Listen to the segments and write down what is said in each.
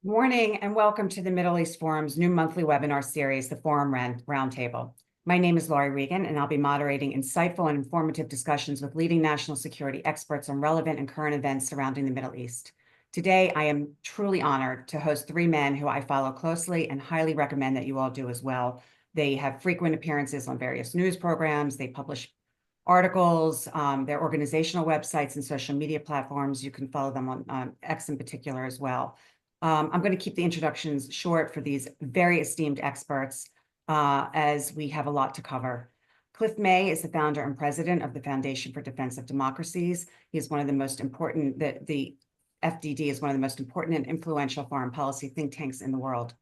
Morning and welcome to the Middle East Forum's new monthly webinar series, the Forum Roundtable. My name is Lauri Regan, and I'll be moderating insightful and informative discussions with leading national security experts on relevant and current events surrounding the Middle East. Today, I am truly honored to host three men who I follow closely and highly recommend that you all do as well. They have frequent appearances on various news programs. They publish articles, their organizational websites and social media platforms. You can follow them on X in particular as well. I'm going to keep the introductions short for these very esteemed experts as we have a lot to cover. Cliff May is the founder and president of the Foundation for Defense of Democracies. He is one of the most important, the FDD is one of the most important and influential foreign policy think tanks in the world.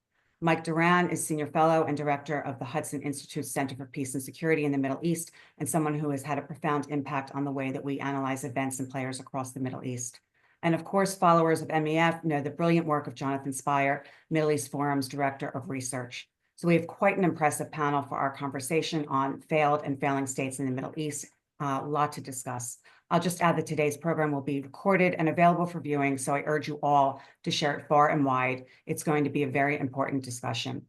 Mike Doran is senior fellow and director of the Hudson Institute's Center for Peace and Security in the Middle East, and someone who has had a profound impact on the way that we analyze events and players across the Middle East. And of course, followers of MEF know the brilliant work of Jonathan Spire, Middle East Forum's Director of Research. So we have quite an impressive panel for our conversation on failed and failing states in the Middle East. A lot to discuss. I'll just add that today's program will be recorded and available for viewing, so I urge you all to share it far and wide. It's going to be a very important discussion.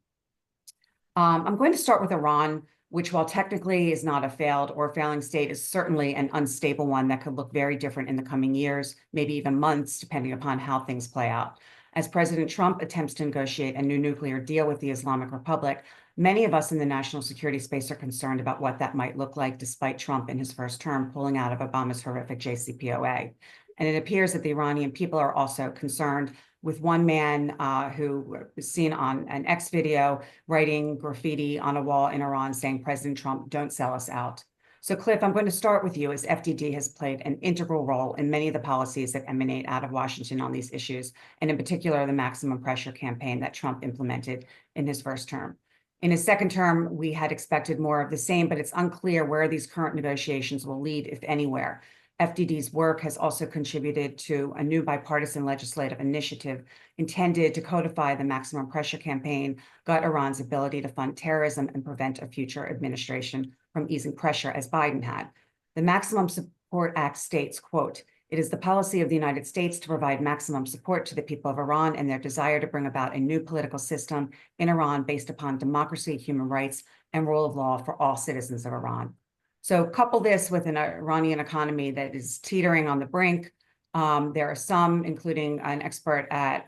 I'm going to start with Iran, which, while technically is not a failed or failing state, is certainly an unstable one that could look very different in the coming years, maybe even months, depending upon how things play out. As President Trump attempts to negotiate a new nuclear deal with the Islamic Republic, many of us in the national security space are concerned about what that might look like, despite Trump in his first term pulling out of Obama's horrific JCPOA. And it appears that the Iranian people are also concerned, with one man who was seen on an X video writing graffiti on a wall in Iran saying, "President Trump, don't sell us out." So Cliff, I'm going to start with you, as FDD has played an integral role in many of the policies that emanate out of Washington on these issues, and in particular, the maximum pressure campaign that Trump implemented in his first term. In his second term, we had expected more of the same, but it's unclear where these current negotiations will lead, if anywhere. FDD's work has also contributed to a new bipartisan legislative initiative intended to codify the maximum pressure campaign, gut Iran's ability to fund terrorism, and prevent a future administration from easing pressure as Biden had. The Maximum Support Act states, quote, "It is the policy of the United States to provide maximum support to the people of Iran and their desire to bring about a new political system in Iran based upon democracy, human rights, and rule of law for all citizens of Iran." So couple this with an Iranian economy that is teetering on the brink. There are some, including an expert at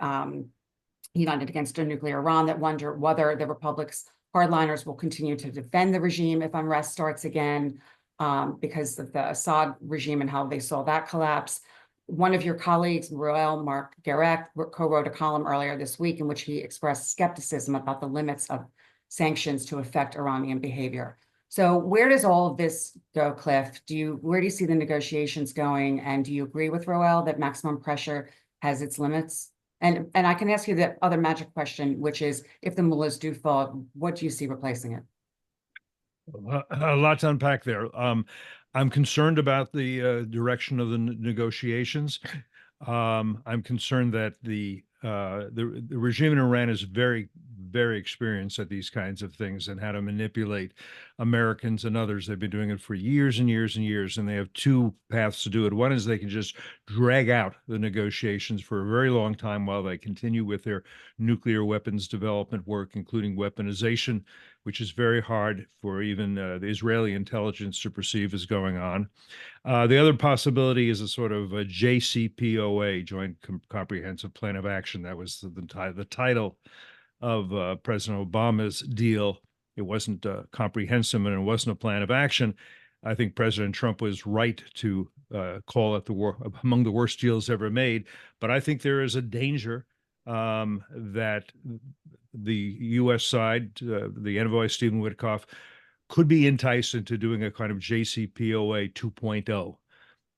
United Against a Nuclear Iran, that wonder whether the Republic's hardliners will continue to defend the regime if unrest starts again, because of the Assad regime and how they saw that collapse. One of your colleagues, Mark Garek, co-wrote a column earlier this week in which he expressed skepticism about the limits of sanctions to affect Iranian behavior. So where does all of this go, Cliff? Where do you see the negotiations going? And do you agree with Roel that maximum pressure has its limits? And I can ask you the other magic question, which is, if the mullahs do fall, what do you see replacing it? A lot to unpack there. I'm concerned about the direction of the negotiations. I'm concerned that the regime in Iran is very, very experienced at these kinds of things and how to manipulate Americans and others. They've been doing it for years and years and years, and they have two paths to do it. One is they can just drag out the negotiations for a very long time while they continue with their nuclear weapons development work, including weaponization, which is very hard for even the Israeli intelligence to perceive is going on. The other possibility is a sort of a JCPOA, Joint Comprehensive Plan of Action. That was the title of President Obama's deal. It wasn't comprehensive and it wasn't a plan of action. I think President Trump was right to call it among the worst deals ever made. But I think there is a danger that the U.S. side, the envoy Stephen Witkoff, could be enticed into doing a kind of JCPOA 2.0.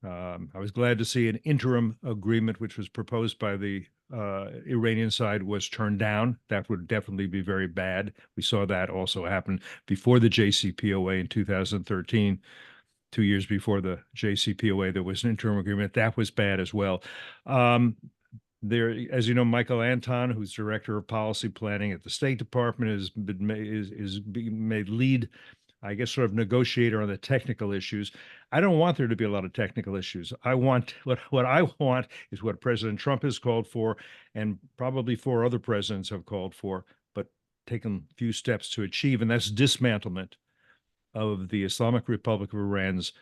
I was glad to see an interim agreement, which was proposed by the Iranian side, was turned down. That would definitely be very bad. We saw that also happen before the JCPOA in 2013. 2 years before the JCPOA, there was an interim agreement. That was bad as well. There, as you know, Michael Anton, who's director of policy planning at the State Department, is being made lead I guess, sort of negotiator on the technical issues. I don't want there to be a lot of technical issues. I want what I want is what President Trump has called for, and probably four other presidents have called for, but taken few steps to achieve, and that's dismantlement of the Islamic Republic of Iran's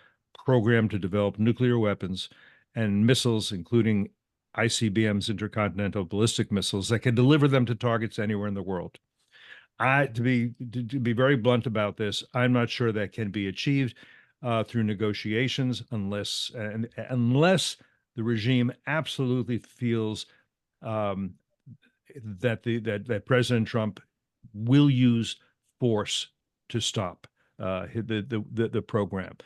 program to develop nuclear weapons and missiles, including ICBMs, intercontinental ballistic missiles, that can deliver them to targets anywhere in the world. To be very blunt about this, I'm not sure that can be achieved through negotiations unless the regime absolutely feels um, that President Trump will use force to stop the program.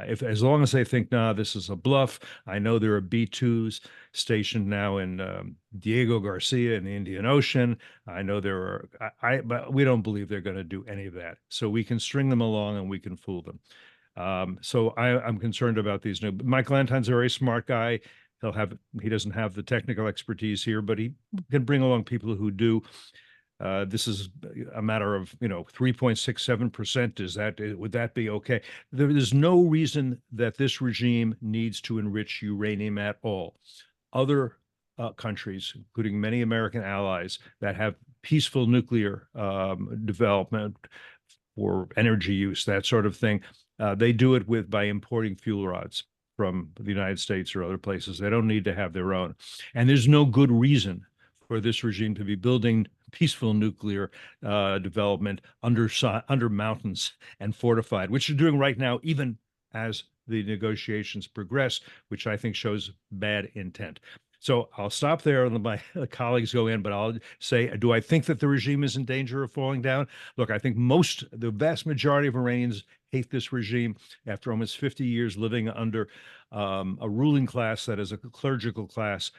If as long as they think, nah, this is a bluff. I know there are B-2s stationed now in Diego Garcia in the Indian Ocean. I know there are, but we don't believe they're going to do any of that. So we can string them along and we can fool them. So I'm concerned about these new. Michael Anton's a very smart guy. He doesn't have the technical expertise here, but he can bring along people who do. This is a matter of 3.67%. Would that be okay? There's no reason that this regime needs to enrich uranium at all. Other countries, including many American allies that have peaceful nuclear development for energy use, that sort of thing, they do it by importing fuel rods from the United States or other places. They don't need to have their own. And there's no good reason for this regime to be building peaceful nuclear development under mountains and fortified, which they're doing right now, even as the negotiations progress, which I think shows bad intent. So I'll stop there and let my colleagues go in, but I'll say, do I think that the regime is in danger of falling down? Look, I think the vast majority of Iranians hate this regime after almost 50 years living under a ruling class that is a clerical class.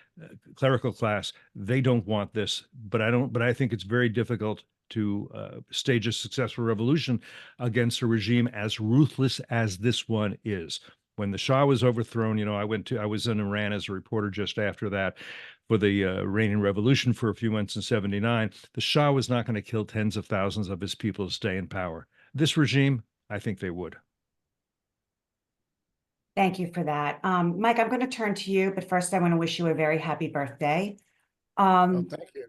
They don't want this, but I think it's very difficult to stage a successful revolution against a regime as ruthless as this one is. When the Shah was overthrown, I was in Iran as a reporter just after that for the Iranian Revolution for a few months in '79. The Shah was not going to kill tens of thousands of his people to stay in power. This regime, I think they would. Thank you for that. Mike, I'm going to turn to you, but first I want to wish you a very happy birthday. Thank you.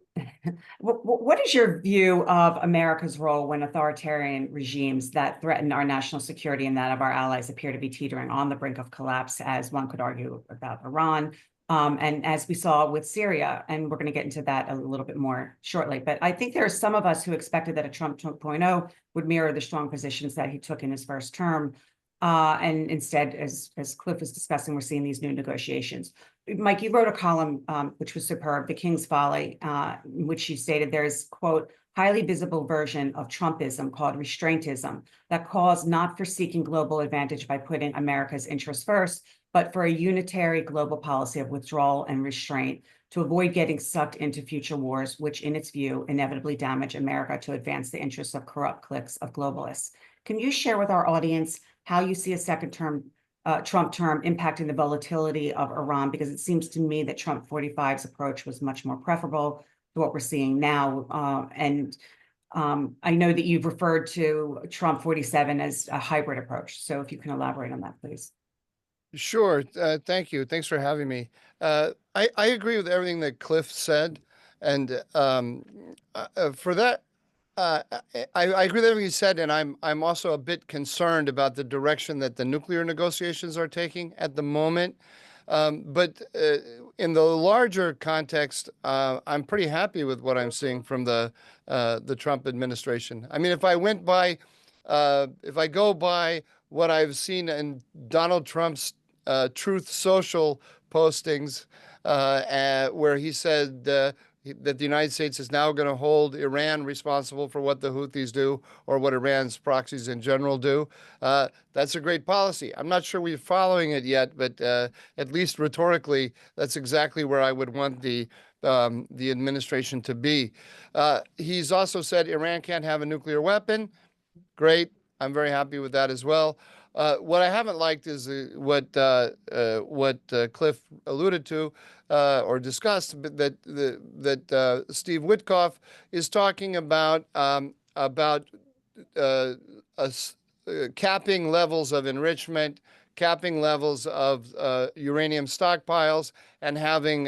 What is your view of America's role when authoritarian regimes that threaten our national security and that of our allies appear to be teetering on the brink of collapse, as one could argue about Iran, and as we saw with Syria, and we're going to get into that a little bit more shortly. But I think there are some of us who expected that a Trump 2.0 would mirror the strong positions that he took in his first term. And instead, as Cliff was discussing, we're seeing these new negotiations. Mike, you wrote a column which was superb, The King's Folly, in which you stated there is, quote, highly visible version of Trumpism called restraintism that calls not for seeking global advantage by putting America's interests first, but for a unitary global policy of withdrawal and restraint to avoid getting sucked into future wars, which in its view inevitably damage America to advance the interests of corrupt cliques of globalists. Can you share with our audience how you see a second term Trump term impacting the volatility of Iran? Because it seems to me that Trump 45's approach was much more preferable to what we're seeing now. I know that you've referred to Trump 47 as a hybrid approach. So if you can elaborate on that, please. Sure. Thank you. Thanks for having me. I agree with everything that Cliff said. And for that, I agree with everything he said, and I'm also a bit concerned about the direction that the nuclear negotiations are taking at the moment. But in the larger context, I'm pretty happy with what I'm seeing from the Trump administration. I mean, if I go by what I've seen in Donald Trump's Truth Social postings, where he said that the United States is now going to hold Iran responsible for what the Houthis do or what Iran's proxies in general do. That's a great policy. I'm not sure we're following it yet, but at least rhetorically, that's exactly where I would want the administration to be. He's also said Iran can't have a nuclear weapon. Great. I'm very happy with that as well. What I haven't liked is what Cliff alluded to or discussed, but that Steve Witkoff is talking about a capping levels of enrichment, capping levels of uranium stockpiles, and having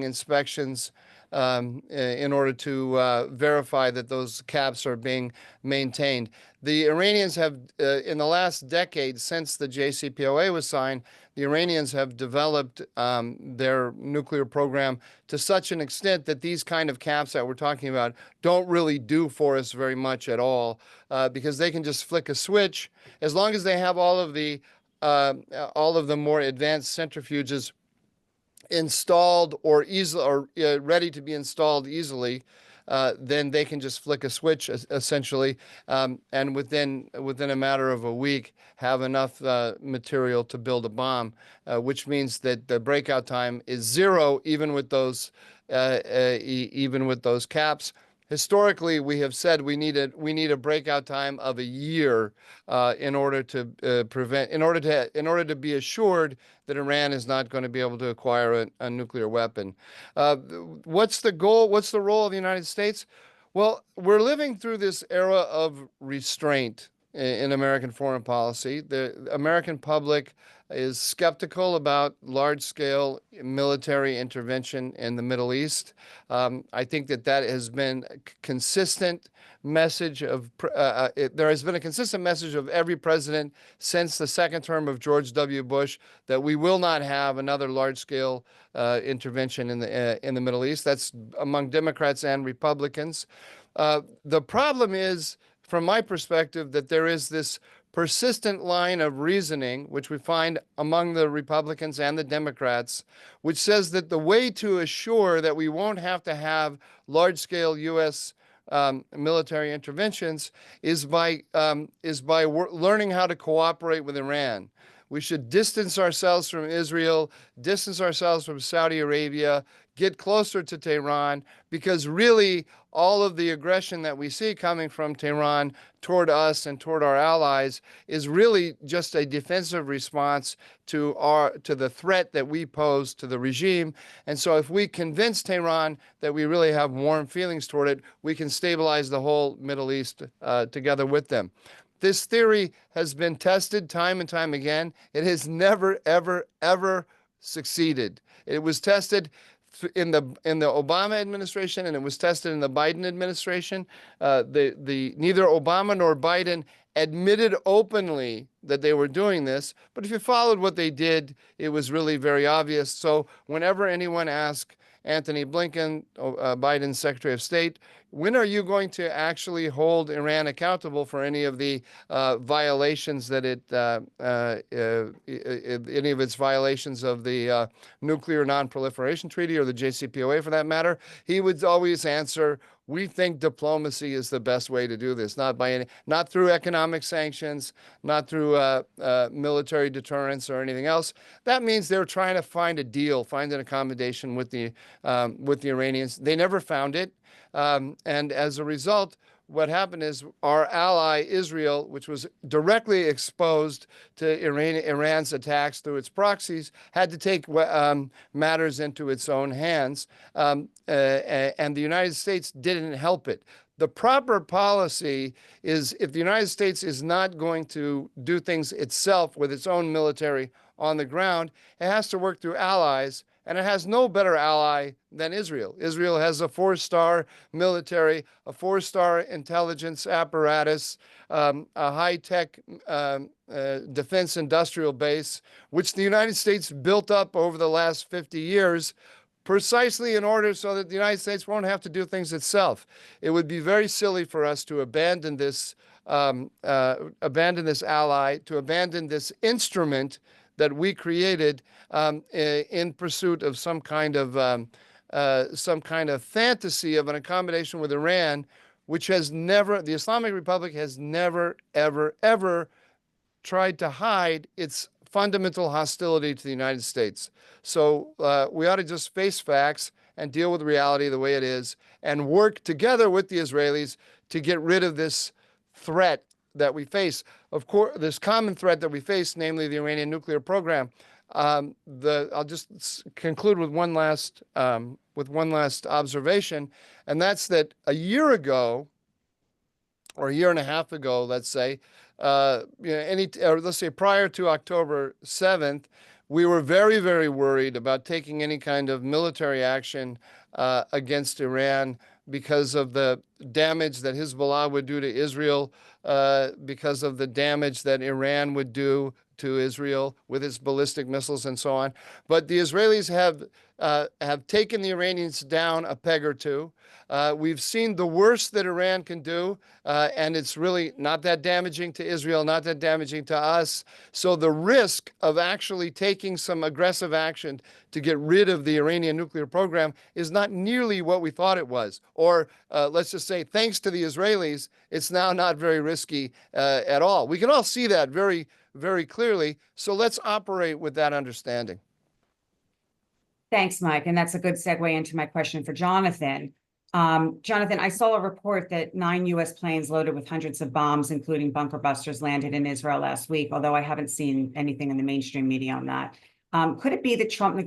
inspections in order to verify that those caps are being maintained. The Iranians have, in the last decade since the JCPOA was signed, the Iranians have developed their nuclear program to such an extent that these kind of caps that we're talking about don't really do for us very much at all, because they can just flick a switch. As long as they have all of the more advanced centrifuges installed or easily or ready to be installed easily, then they can just flick a switch essentially, and within a matter of a week have enough material to build a bomb, which means that the breakout time is zero, even with those caps. Historically, we have said we need a breakout time of a year in order to be assured that Iran is not going to be able to acquire a nuclear weapon. What's the goal? What's the role of the United States? Well, we're living through this era of restraint in American foreign policy. The American public is skeptical about large-scale military intervention in the Middle East. I think that has been a consistent message of there has been a consistent message of every president since the second term of George W. Bush that we will not have another large-scale intervention in the Middle East. That's among Democrats and Republicans. The problem is, from my perspective, that there is this persistent line of reasoning, which we find among the Republicans and the Democrats, which says that the way to assure that we won't have to have large-scale U.S. Military interventions is by learning how to cooperate with Iran. We should distance ourselves from Israel, distance ourselves from Saudi Arabia, get closer to Tehran, because really all of the aggression that we see coming from Tehran toward us and toward our allies is really just a defensive response to the threat that we pose to the regime. And so if we convince Tehran that we really have warm feelings toward it, we can stabilize the whole Middle East together with them. This theory has been tested time and time again. It has never, ever, ever succeeded. It was tested in the Obama administration, and it was tested in the Biden administration. Neither Obama nor Biden admitted openly that they were doing this, but if you followed what they did, it was really very obvious. So whenever anyone asks Antony Blinken, Biden's Secretary of State, when are you going to actually hold Iran accountable for any of the violations that any of its violations of the Nuclear Non-Proliferation Treaty or the JCPOA for that matter? He would always answer, we think diplomacy is the best way to do this, not through economic sanctions, not through military deterrence or anything else. That means they're trying to find a deal, find an accommodation with the Iranians. They never found it. And as a result, what happened is our ally Israel, which was directly exposed to Iran's attacks through its proxies, had to take matters into its own hands, and the United States didn't help it. The proper policy is, if the United States is not going to do things itself with its own military on the ground, it has to work through allies. And it has no better ally than Israel. Israel has a 4-star military, a 4-star intelligence apparatus, a high-tech defense industrial base, which the United States built up over the last 50 years, precisely in order so that the United States won't have to do things itself. It would be very silly for us to abandon this ally, to abandon this instrument that we created in pursuit of some kind of fantasy of an accommodation with Iran, which the Islamic Republic has never, ever, ever tried to hide its fundamental hostility to the United States. So we ought to just face facts and deal with reality the way it is and work together with the Israelis to get rid of this threat that we face. Of course, this common threat that we face, namely the Iranian nuclear program. I'll just conclude with one last observation, and that's that a year ago, or a year and a half ago, let's say, let's say prior to October 7th, we were very, very worried about taking any kind of military action against Iran because of the damage that Hezbollah would do to Israel, because of the damage that Iran would do to Israel with its ballistic missiles and so on. But the Israelis have taken the Iranians down a peg or two. We've seen the worst that Iran can do, and it's really not that damaging to Israel, not that damaging to us. So the risk of actually taking some aggressive action to get rid of the Iranian nuclear program is not nearly what we thought it was. Or let's just say, thanks to the Israelis, it's now not very risky at all. We can all see that very, very clearly. So let's operate with that understanding. Thanks, Mike. And that's a good segue into my question for Jonathan. Jonathan, I saw a report that 9 U.S. planes loaded with hundreds of bombs, including bunker busters, landed in Israel last week, although I haven't seen anything in the mainstream media on that. Could it be that Trump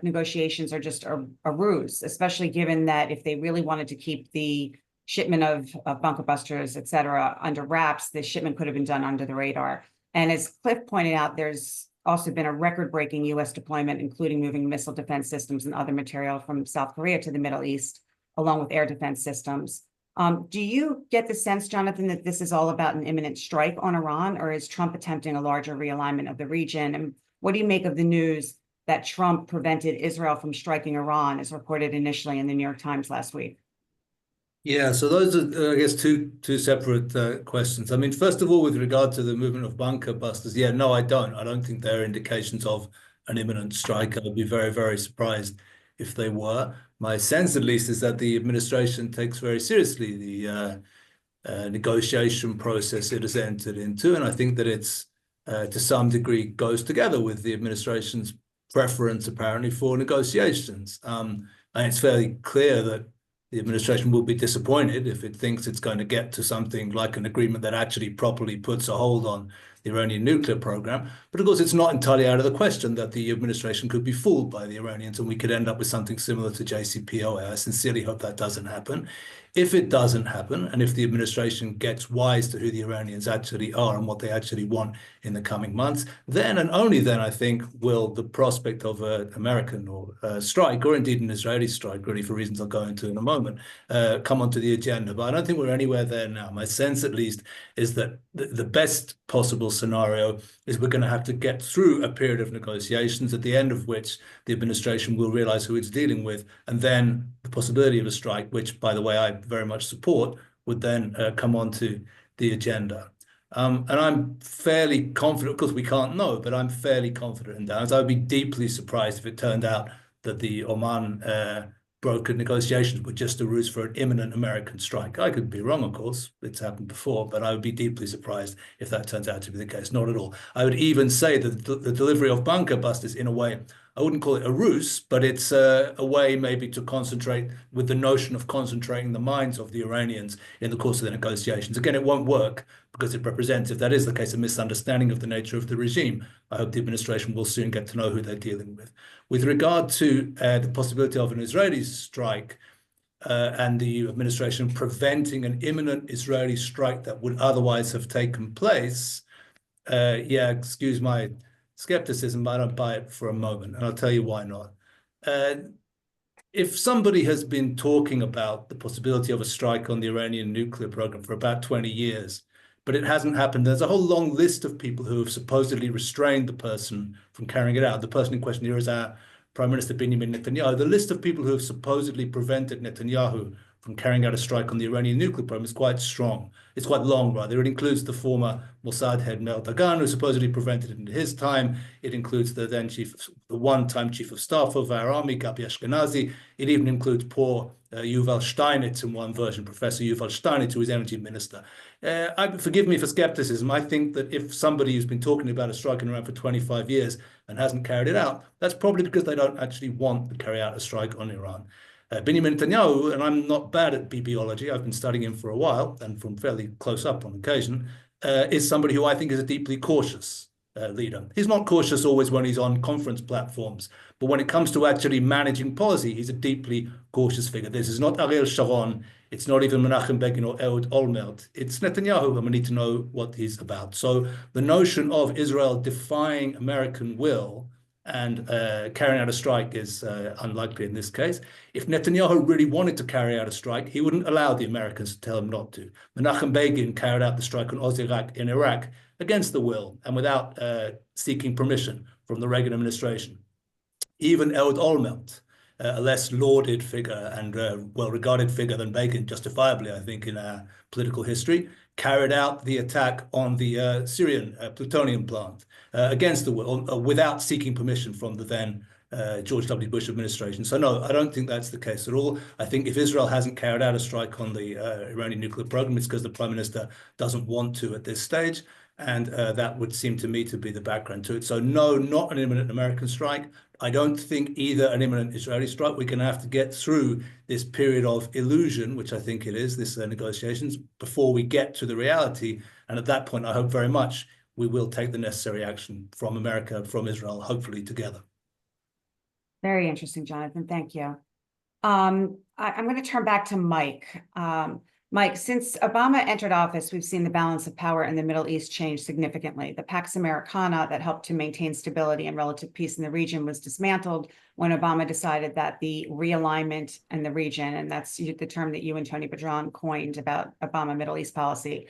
negotiations are just a ruse, especially given that if they really wanted to keep the shipment of bunker busters, et cetera, under wraps, the shipment could have been done under the radar? And as Cliff pointed out, there's also been a record-breaking U.S. deployment, including moving missile defense systems and other material from South Korea to the Middle East, along with air defense systems. Do you get the sense, Jonathan, that this is all about an imminent strike on Iran, or is Trump attempting a larger realignment of the region? And what do you make of the news that Trump prevented Israel from striking Iran, as reported initially in the New York Times last week? Yeah, so those are, I guess, two separate questions. I mean, first of all, with regard to the movement of bunker busters, yeah, no, I don't. I don't think there are indications of an imminent strike. I would be very, very surprised if they were. My sense, at least, is that the administration takes very seriously the negotiation process it has entered into, and I think that it's to some degree goes together with the administration's preference, apparently, for negotiations. And it's fairly clear that the administration will be disappointed if it thinks it's going to get to something like an agreement that actually properly puts a hold on the Iranian nuclear program. But of course, it's not entirely out of the question that the administration could be fooled by the Iranians and we could end up with something similar to JCPOA. I sincerely hope that doesn't happen. If it doesn't happen, and if the administration gets wise to who the Iranians actually are and what they actually want in the coming months, then and only then, I think, will the prospect of an American or strike, or indeed an Israeli strike, really for reasons I'll go into in a moment, come onto the agenda. But I don't think we're anywhere there now. My sense, at least, is that the best possible scenario is we're going to have to get through a period of negotiations, at the end of which the administration will realize who it's dealing with, and then the possibility of a strike, which, by the way, I very much support, would then come onto the agenda. And I'm fairly confident, of course we can't know, but I'm fairly confident in that. I would be deeply surprised if it turned out that the Oman brokered negotiations were just a ruse for an imminent American strike. I could be wrong, of course, it's happened before, but I would be deeply surprised if that turns out to be the case. Not at all. I would even say that the delivery of bunker busters, in a way, I wouldn't call it a ruse, but it's a way maybe to concentrate with the notion of concentrating the minds of the Iranians in the course of the negotiations. Again, it won't work because it represents, if that is the case, a misunderstanding of the nature of the regime. I hope the administration will soon get to know who they're dealing with. With regard to the possibility of an Israeli strike and the administration preventing an imminent Israeli strike that would otherwise have taken place, yeah, excuse my skepticism, but I don't buy it for a moment, and I'll tell you why not. If somebody has been talking about the possibility of a strike on the Iranian nuclear program for about 20 years, but it hasn't happened, there's a whole long list of people who have supposedly restrained the person from carrying it out. The person in question here is our Prime Minister Benjamin Netanyahu. The list of people who have supposedly prevented Netanyahu from carrying out a strike on the Iranian nuclear program is quite strong. It's quite long, rather. It includes the former Mossad head Mel Dagan, who supposedly prevented it in his time. It includes the then the one-time chief of staff of our army, Gabi Ashkenazi. It even includes poor Yuval Steinitz in one version, Professor Yuval Steinitz, who is energy minister. Forgive me for skepticism. I think that if somebody who's been talking about a strike in Iran for 25 years and hasn't carried it out, that's probably because they don't actually want to carry out a strike on Iran. Benjamin Netanyahu, and I'm not bad at BBology, I've been studying him for a while and from fairly close up on occasion, is somebody who I think is deeply cautious. leader. He's not cautious always when he's on conference platforms, but when it comes to actually managing policy, he's a deeply cautious figure. This is not Ariel Sharon. It's not even Menachem Begin or Ehud Olmert. It's Netanyahu, and we need to know what he's about. So the notion of Israel defying American will and carrying out a strike is unlikely in this case. If Netanyahu really wanted to carry out a strike, he wouldn't allow the Americans to tell him not to. Menachem Begin carried out the strike on Oz-Iraq in Iraq against the will and without seeking permission from the Reagan administration. Even Ehud Olmert, a less lauded figure and well-regarded figure than Begin, justifiably, I think, in our political history, carried out the attack on the Syrian plutonium plant against the will, without seeking permission from the then George W. Bush administration. So no, I don't think that's the case at all. I think if Israel hasn't carried out a strike on the Iranian nuclear program, it's because the prime minister doesn't want to at this stage. And that would seem to me to be the background to it. So no, not an imminent American strike. I don't think either an imminent Israeli strike. We're going to have to get through this period of illusion, which I think it is, this negotiations, before we get to the reality. And at that point, I hope very much we will take the necessary action from America, from Israel, hopefully together. Very interesting, Jonathan. Thank you. I'm going to turn back to Mike. Mike, since Obama entered office, we've seen the balance of power in the Middle East change significantly. The Pax Americana that helped to maintain stability and relative peace in the region was dismantled when Obama decided that the realignment in the region, and that's the term that you and Tony Bedron coined about Obama Middle East policy,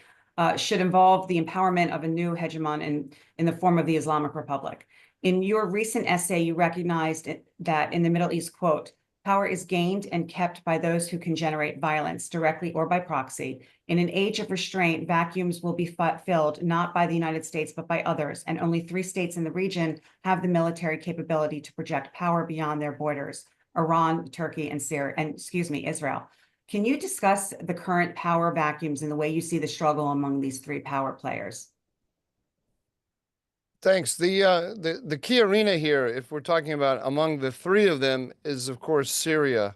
should involve the empowerment of a new hegemon in the form of the Islamic Republic. In your recent essay, you recognized that in the Middle East, quote, power is gained and kept by those who can generate violence directly or by proxy. In an age of restraint, vacuums will be filled not by the United States, but by others. And only 3 states in the region have the military capability to project power beyond their borders: Iran, Turkey, and Israel. Can you discuss the current power vacuums and the way you see the struggle among these 3 power players? Thanks. The key arena here, if we're talking about among the 3 of them, is of course Syria.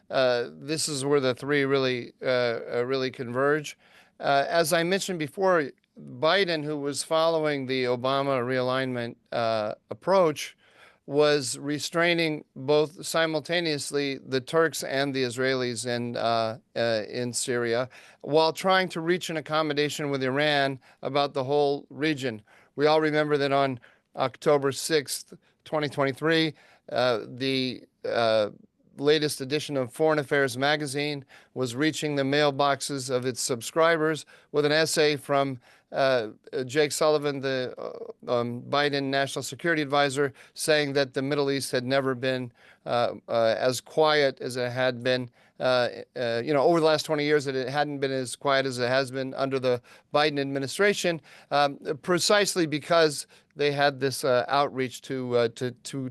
This is where the 3 really converge. As I mentioned before, Biden, who was following the Obama realignment approach, was restraining both simultaneously the Turks and the Israelis in Syria, while trying to reach an accommodation with Iran about the whole region. We all remember that on October 6th, 2023, the latest edition of Foreign Affairs magazine was reaching the mailboxes of its subscribers with an essay from Jake Sullivan, the Biden National Security Advisor, saying that the Middle East had never been as quiet as it had been over the last 20 years, that it hadn't been as quiet as it has been under the Biden administration, precisely because they had this outreach to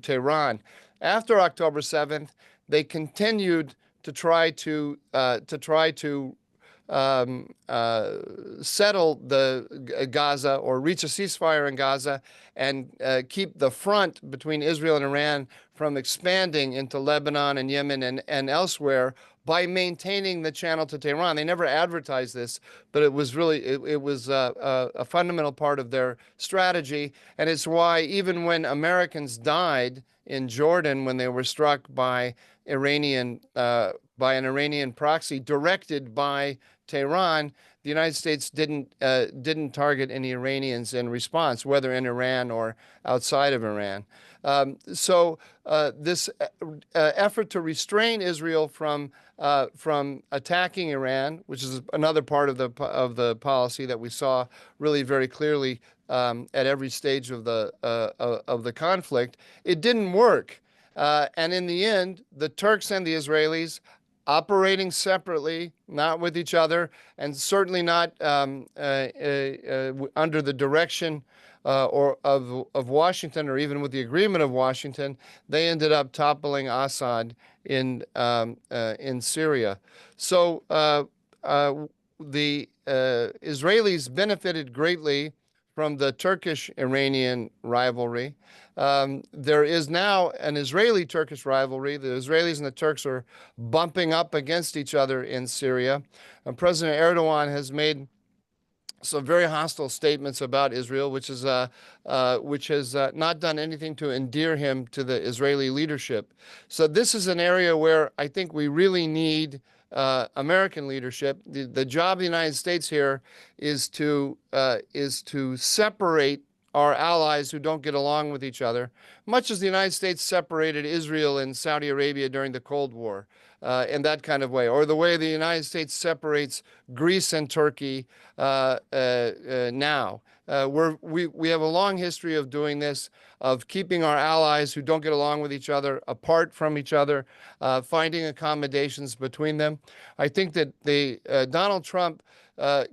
Tehran. After October 7th, they continued to try to settle the Gaza, or reach a ceasefire in Gaza, and keep the front between Israel and Iran from expanding into Lebanon and Yemen and elsewhere by maintaining the channel to Tehran. They never advertised this, but it was really it was a fundamental part of their strategy, and it's why even when Americans died in Jordan when they were struck by an Iranian proxy directed by Tehran, the United States didn't target any Iranians in response, whether in Iran or outside of Iran. So this effort to restrain Israel from attacking Iran, which is another part of the policy that we saw really very clearly at every stage of the conflict, it didn't work. And in the end, the Turks and the Israelis, operating separately, not with each other, and certainly not under the direction of Washington, or even with the agreement of Washington, they ended up toppling Assad in Syria. So the Israelis benefited greatly from the Turkish-Iranian rivalry. There is now an Israeli-Turkish rivalry. The Israelis and the Turks are bumping up against each other in Syria. President Erdogan has made some very hostile statements about Israel, which has not done anything to endear him to the Israeli leadership. So this is an area where I think we really need American leadership. The job of the United States here is to separate our allies who don't get along with each other, much as the United States separated Israel and Saudi Arabia during the Cold War. In that kind of way, or the way the United States separates Greece and Turkey now. We have a long history of doing this, of keeping our allies who don't get along with each other apart from each other, finding accommodations between them. I think that Donald Trump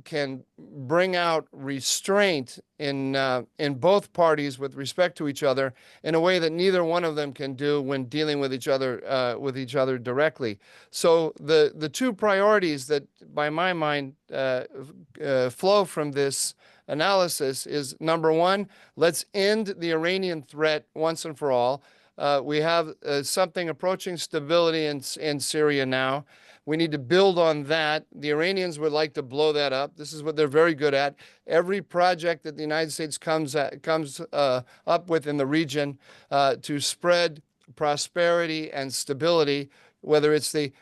can bring out restraint in both parties with respect to each other in a way that neither one of them can do when dealing with each other directly. So the two priorities that, by my mind, flow from this analysis is, number one, let's end the Iranian threat once and for all. We have something approaching stability in Syria now. We need to build on that. The Iranians would like to blow that up. This is what they're very good at. Every project that the United States comes up with in the region to spread prosperity and stability, whether it's the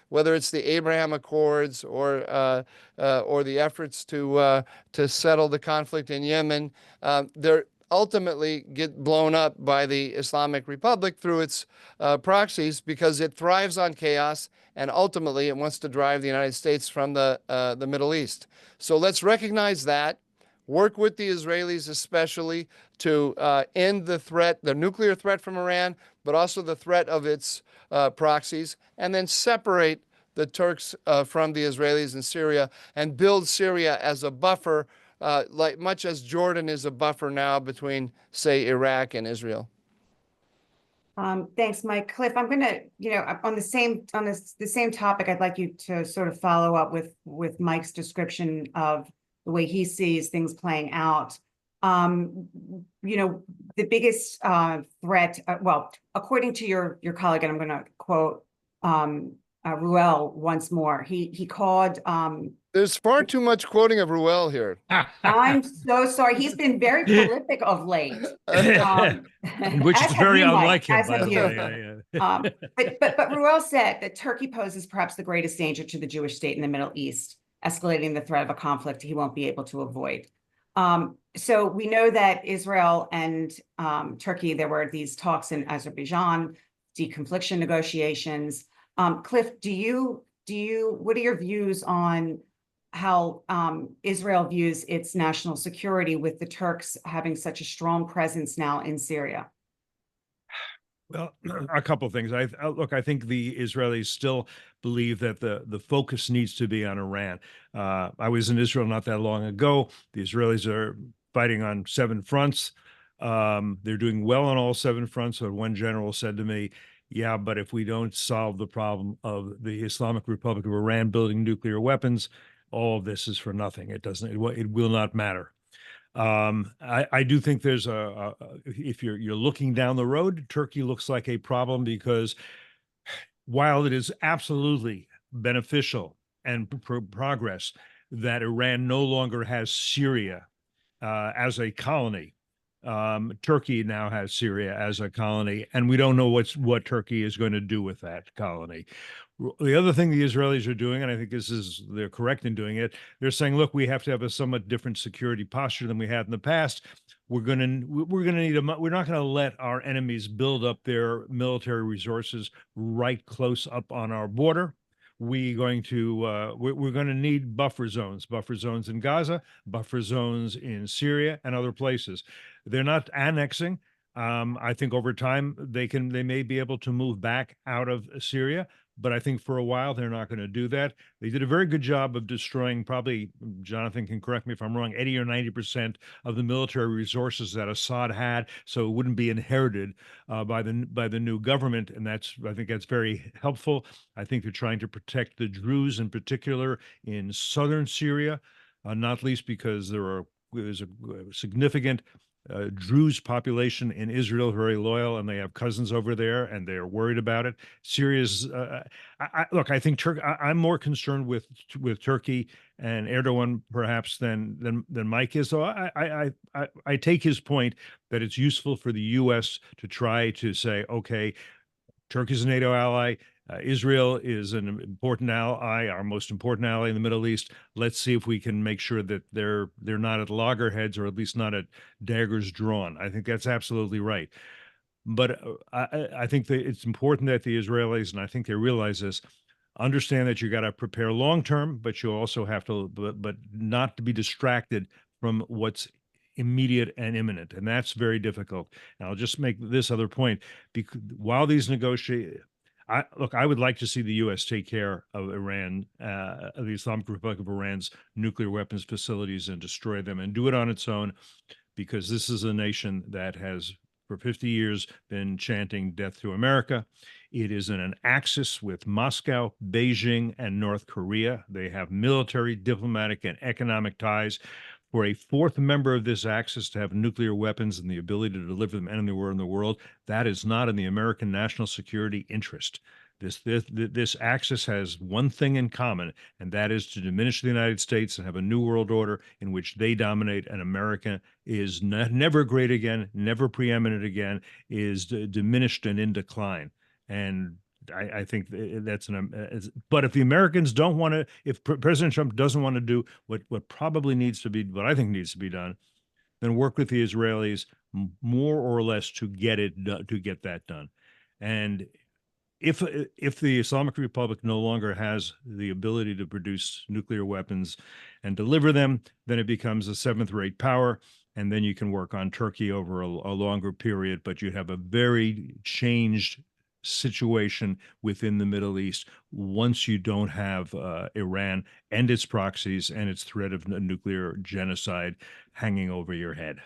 Abraham Accords or the efforts to settle the conflict in Yemen, they're ultimately get blown up by the Islamic Republic through its proxies, because it thrives on chaos, and ultimately it wants to drive the United States from the Middle East. So let's recognize that, work with the Israelis especially to end the threat, the nuclear threat from Iran, but also the threat of its proxies, and then separate the Turks from the Israelis in Syria and build Syria as a buffer, like much as Jordan is a buffer now between, say, Iraq and Israel. Thanks, Mike. Cliff, I'm going to, on the same topic, I'd like you to sort of follow up with Mike's description of the way he sees things playing out. The biggest threat, well, according to your colleague, and I'm going to quote Ruel once more, he called... There's far too much quoting of Ruel here. I'm so sorry. He's been very prolific of late. Which is very unlike him, by the way. But Ruel said that Turkey poses perhaps the greatest danger to the Jewish state in the Middle East, escalating the threat of a conflict he won't be able to avoid. So we know that Israel and Turkey, there were these talks in Azerbaijan, deconfliction negotiations. Cliff, what are your views on how Israel views its national security with the Turks having such a strong presence now in Syria? Well, a couple of things. I think the Israelis still believe that the focus needs to be on Iran. I was in Israel not that long ago. The Israelis are fighting on 7 fronts. They're doing well on all 7 fronts. So one general said to me, yeah, but if we don't solve the problem of the Islamic Republic of Iran building nuclear weapons, all of this is for nothing. It will not matter. I do think there's if you're looking down the road, Turkey looks like a problem, because while it is absolutely beneficial and progress that Iran no longer has Syria as a colony, Turkey now has Syria as a colony, and we don't know what Turkey is going to do with that colony. The other thing the Israelis are doing, and I think they're correct in doing it, they're saying, look, we have to have a somewhat different security posture than we had in the past. We're not going to let our enemies build up their military resources right close up on our border. We're going to need buffer zones in Gaza, buffer zones in Syria and other places. They're not annexing. I think over time they may be able to move back out of Syria, but I think for a while they're not going to do that. They did a very good job of destroying, probably, Jonathan can correct me if I'm wrong, 80 or 90% of the military resources that Assad had, so it wouldn't be inherited by the new government, and I think that's very helpful. I think they're trying to protect the Druze in particular in southern Syria, not least because there's a significant Druze population in Israel, very loyal, and they have cousins over there, and they're worried about it. Syria's look. I think I'm more concerned with Turkey and Erdogan perhaps than Mike is. So I take his point that it's useful for the U.S. to try to say, okay, Turkey is a NATO ally. Israel is an important ally, our most important ally in the Middle East. Let's see if we can make sure that they're not at loggerheads, or at least not at daggers drawn. I think that's absolutely right. But I think that it's important that the Israelis, and I think they realize this, understand that you got to prepare long term, but you also have to, but not to be distracted from what's immediate and imminent, and that's very difficult. And I'll just make this other point: because while these negotiate, I would like to see the U.S. take care of Iran, of the Islamic Republic of Iran's nuclear weapons facilities, and destroy them, and do it on its own, because this is a nation that has, for 50 years, been chanting death to America. It is in an axis with Moscow, Beijing, and North Korea. They have military, diplomatic, and economic ties. For a fourth member of this axis to have nuclear weapons and the ability to deliver them anywhere in the world, that is not in the American national security interest. This axis has one thing in common, and that is to diminish the United States and have a new world order in which they dominate, and America is never great again, never preeminent again, is diminished and in decline. And I think that's but if the Americans don't want to, if President Trump doesn't want to do what probably needs to be, what I think needs to be done, then work with the Israelis more or less to get that done. And if the Islamic Republic no longer has the ability to produce nuclear weapons and deliver them, then it becomes a seventh-rate power. And then you can work on Turkey over a longer period, but you have a very changed situation within the Middle East once you don't have Iran and its proxies and its threat of nuclear genocide hanging over your head.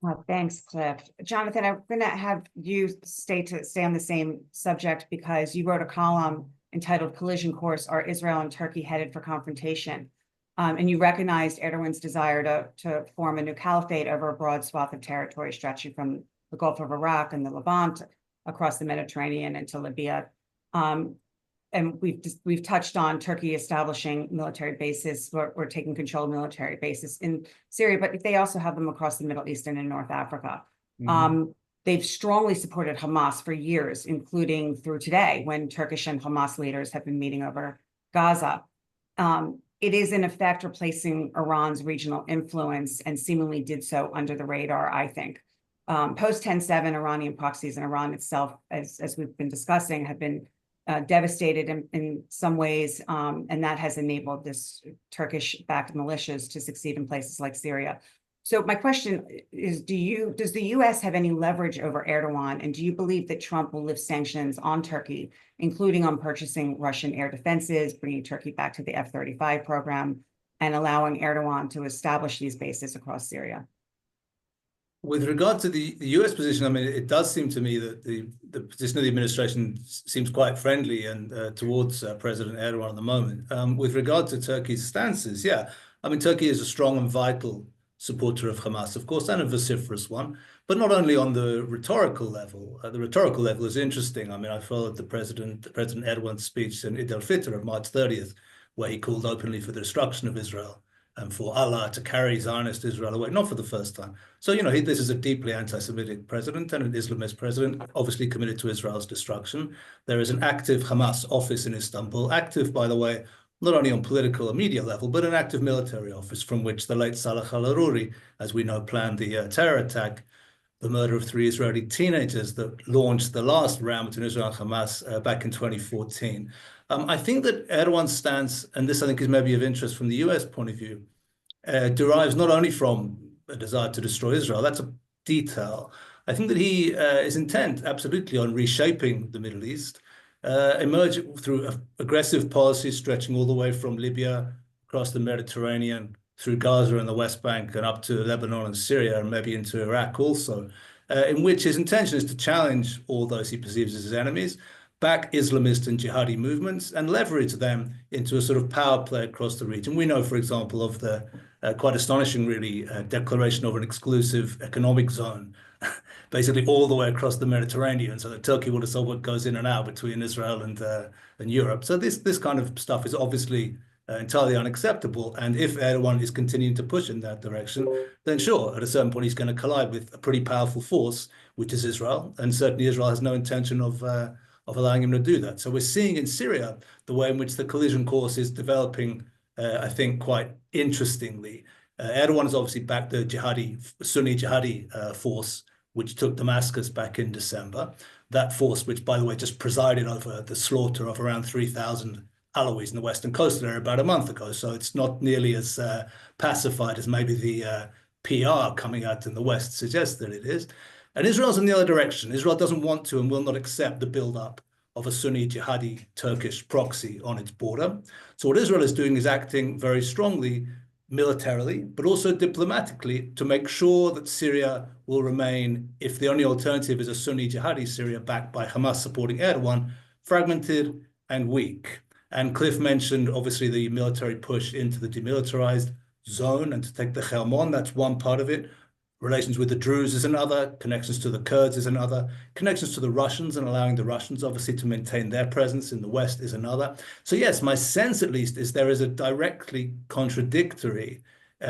Well, thanks, Cliff. Jonathan, I'm going to have you stay on the same subject, because you wrote a column entitled "Collision Course: Are Israel and Turkey Headed for Confrontation?" And you recognized Erdogan's desire to form a new caliphate over a broad swath of territory stretching from the Gulf of Iraq and the Levant across the Mediterranean into Libya. And we've touched on Turkey establishing military bases or taking control of military bases in Syria, but they also have them across the Middle East and in North Africa. Mm-hmm. They've strongly supported Hamas for years, including through today, when Turkish and Hamas leaders have been meeting over Gaza. It is in effect replacing Iran's regional influence, and seemingly did so under the radar, I think. Post 10/7, Iranian proxies in Iran itself, as we've been discussing, have been devastated in some ways, and that has enabled this Turkish-backed militias to succeed in places like Syria. So my question is, does the U.S. have any leverage over Erdogan, and do you believe that Trump will lift sanctions on Turkey, including on purchasing Russian air defenses, bringing Turkey back to the F-35 program, and allowing Erdogan to establish these bases across Syria? With regard to the U.S. position, I mean, it does seem to me that the position of the administration seems quite friendly and towards President Erdogan at the moment. With regard to Turkey's stances, yeah, I mean, Turkey is a strong and vital supporter of Hamas, of course, and a vociferous one, but not only on the rhetorical level. The rhetorical level is interesting. I mean, I followed President Erdogan's speech in Eid al-Fitr of March 30th, where he called openly for the destruction of Israel and for Allah to carry Zionist Israel away, not for the first time. So, you know, this is a deeply anti-Semitic president and an Islamist president, obviously committed to Israel's destruction. There is an active Hamas office in Istanbul, active, by the way, not only on political and media level, but an active military office from which the late Salah al-Aruri, as we know, planned the terror attack, the murder of 3 Israeli teenagers that launched the last round between Israel and Hamas back in 2014. I think that Erdogan's stance, and this I think is maybe of interest from the US point of view, derives not only from a desire to destroy Israel, that's a detail. I think that he is intent absolutely on reshaping the Middle East, emerge through aggressive policies stretching all the way from Libya across the Mediterranean, through Gaza and the West Bank and up to Lebanon and Syria and maybe into Iraq also, in which his intention is to challenge all those he perceives as his enemies, back Islamist and jihadi movements and leverage them into a sort of power play across the region. We know, for example, of the quite astonishing, really, declaration of an exclusive economic zone, basically all the way across the Mediterranean, so that Turkey will decide what goes in and out between Israel and Europe. So this kind of stuff is obviously entirely unacceptable. And if Erdogan is continuing to push in that direction, then sure, at a certain point, he's going to collide with a pretty powerful force, which is Israel. And certainly Israel has no intention of allowing him to do that. So we're seeing in Syria the way in which the collision course is developing, I think, quite interestingly. Erdogan has obviously backed the Sunni jihadi force, which took Damascus back in December. That force, which, by the way, just presided over the slaughter of around 3,000 Alawis in the western coastal area about a month ago. So it's not nearly as pacified as maybe the PR coming out in the West suggests that it is. And Israel's in the other direction. Israel doesn't want to and will not accept the buildup of a Sunni jihadi Turkish proxy on its border. So what Israel is doing is acting very strongly militarily, but also diplomatically to make sure that Syria will remain, if the only alternative is a Sunni jihadi Syria backed by Hamas supporting Erdogan, fragmented and weak. And Cliff mentioned, obviously, the military push into the demilitarized zone and to take the Helmond. That's one part of it. Relations with the Druze is another. Connections to the Kurds is another. Connections to the Russians and allowing the Russians, obviously, to maintain their presence in the West is another. So yes, my sense, at least, is there is a directly contradictory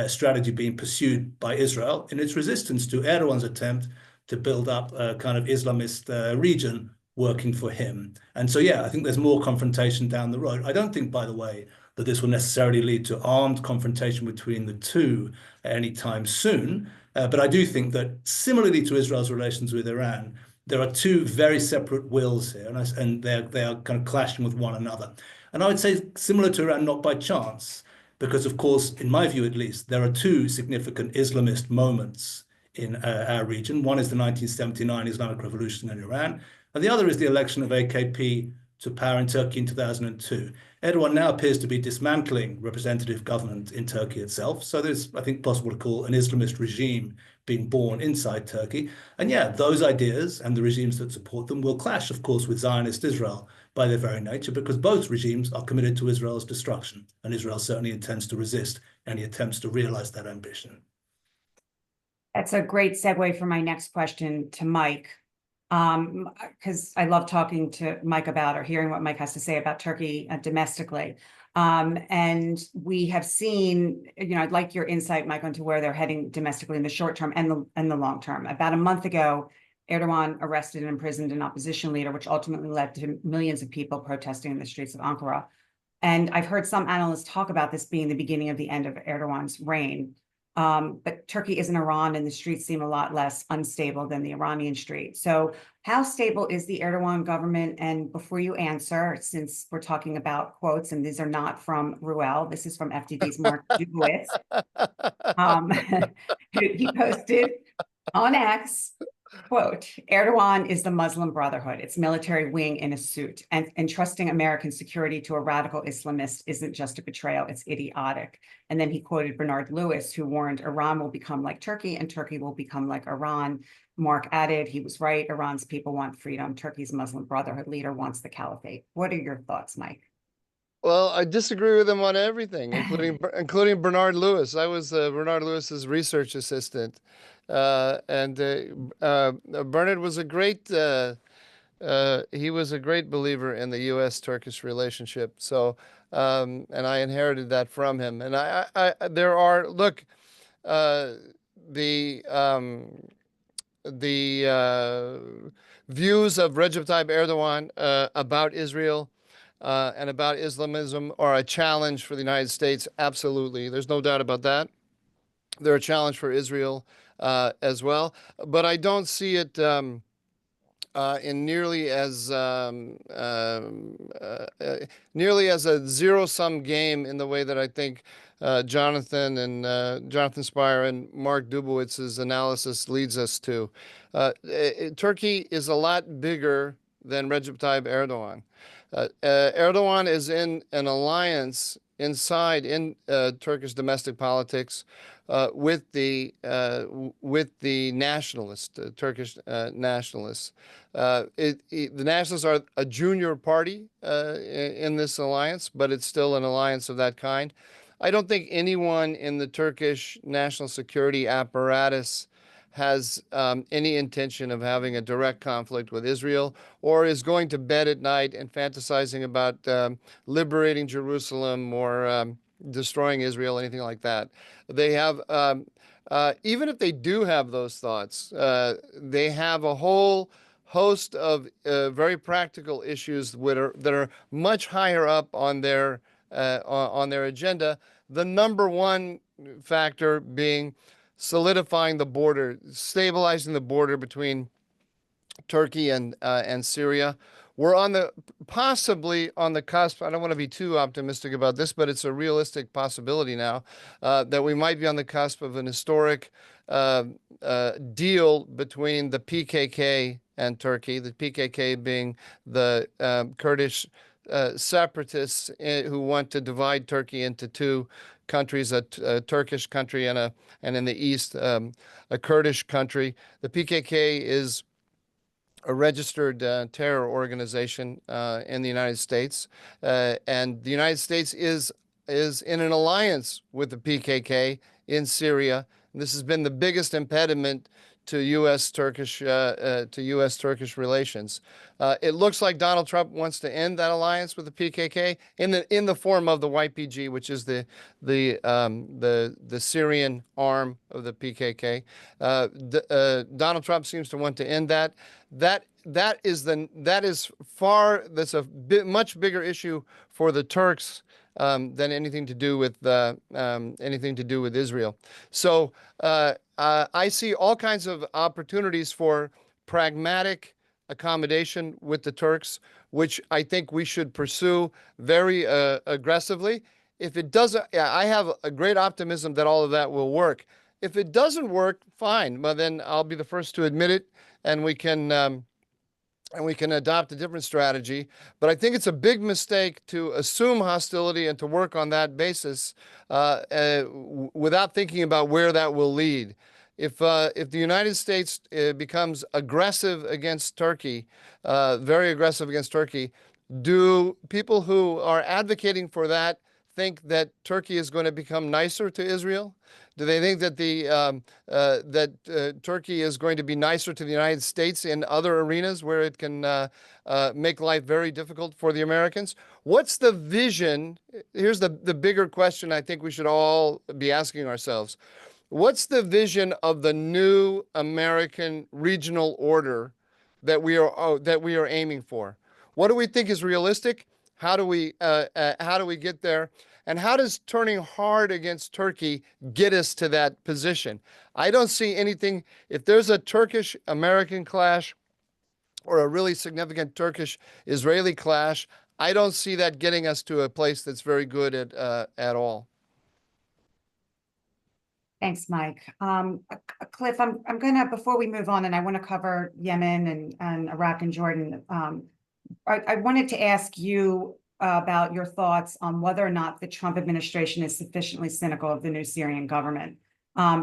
strategy being pursued by Israel in its resistance to Erdogan's attempt to build up a kind of Islamist region working for him. And so, yeah, I think there's more confrontation down the road. I don't think, by the way, that this will necessarily lead to armed confrontation between the two anytime soon. But I do think that, similarly to Israel's relations with Iran, there are two very separate wills here, and they are kind of clashing with one another. And I would say similar to Iran, not by chance, because, of course, in my view at least, there are two significant Islamist moments in our region. One is the 1979 Islamic Revolution in Iran, and the other is the election of AKP to power in Turkey in 2002. Erdogan now appears to be dismantling representative government in Turkey itself. So there's, I think, possible to call an Islamist regime being born inside Turkey. And yeah, those ideas and the regimes that support them will clash, of course, with Zionist Israel by their very nature, because both regimes are committed to Israel's destruction. And Israel certainly intends to resist any attempts to realize that ambition. That's a great segue for my next question to Mike. Because I love talking to Mike about or hearing what Mike has to say about Turkey domestically. And we have seen, I'd like your insight, Mike, onto where they're heading domestically in the short term and the long term. About a month ago, Erdogan arrested and imprisoned an opposition leader, which ultimately led to millions of people protesting in the streets of Ankara. And I've heard some analysts talk about this being the beginning of the end of Erdogan's reign. But Turkey isn't Iran, and the streets seem a lot less unstable than the Iranian street. So how stable is the Erdogan government? And before you answer, since we're talking about quotes, and these are not from Ruel, this is from FDD's Mark Dubowitz. He posted on X, quote, Erdogan is the Muslim Brotherhood, its military wing in a suit, and entrusting American security to a radical Islamist isn't just a betrayal, it's idiotic. And then he quoted Bernard Lewis, who warned Iran will become like Turkey and Turkey will become like Iran. Mark added, he was right, Iran's people want freedom, Turkey's Muslim Brotherhood leader wants the caliphate. What are your thoughts, Mike? Well, I disagree with him on everything, including Bernard Lewis. I was Bernard Lewis's research assistant. And Bernard was a great he was a great believer in the U.S.-Turkish relationship. So, and I inherited that from him. And there are, look, the views of Recep Tayyip Erdogan about Israel and about Islamism are a challenge for the United States. Absolutely, there's no doubt about that. They're a challenge for Israel as well, but I don't see it in nearly as a zero-sum game in the way that I think Jonathan Spire and Mark Dubowitz's analysis leads us to. Turkey is a lot bigger than Recep Tayyip Erdogan. Erdogan is in an alliance inside in Turkish domestic politics with the nationalists, Turkish nationalists. The nationalists are a junior party in this alliance, but it's still an alliance of that kind. I don't think anyone in the Turkish national security apparatus has any intention of having a direct conflict with Israel, or is going to bed at night and fantasizing about liberating Jerusalem or destroying Israel, anything like that. They have, even if they do have those thoughts, they have a whole host of very practical issues that are much higher up on their agenda. The number one factor being solidifying the border, stabilizing the border between Turkey and Syria. We're possibly on the cusp. I don't want to be too optimistic about this, but it's a realistic possibility now that we might be on the cusp of an historic deal between the PKK and Turkey, the PKK being the Kurdish separatists who want to divide Turkey into two countries, a Turkish country and in the east a Kurdish country. The PKK is a registered terror organization in the United States, and the United States is in an alliance with the PKK in Syria. And this has been the biggest impediment to U.S.-Turkish relations. It looks like Donald Trump wants to end that alliance with the PKK in the form of the YPG, which is the Syrian arm of the PKK. Donald Trump seems to want to end that. That's a much bigger issue for the Turks than anything to do with Israel. So I see all kinds of opportunities for pragmatic accommodation with the Turks, which I think we should pursue very aggressively. If it doesn't, I have a great optimism that all of that will work. If it doesn't work, fine. Well, then I'll be the first to admit it, and we can adopt a different strategy. But I think it's a big mistake to assume hostility and to work on that basis without thinking about where that will lead. If the United States becomes aggressive against Turkey, very aggressive against Turkey, do people who are advocating for that think that Turkey is going to become nicer to Israel? Do they think that Turkey is going to be nicer to the United States in other arenas where it can make life very difficult for the Americans? What's the vision? Here's the bigger question I think we should all be asking ourselves. What's the vision of the new American regional order that we are aiming for? What do we think is realistic? How do we get there? And how does turning hard against Turkey get us to that position? I don't see anything. If there's a Turkish-American clash or a really significant Turkish-Israeli clash, I don't see that getting us to a place that's very good at all. Thanks, Mike. Cliff, I'm gonna, before we move on, and I want to cover Yemen and Iraq and Jordan, I wanted to ask you about your thoughts on whether or not the Trump administration is sufficiently cynical of the new Syrian government.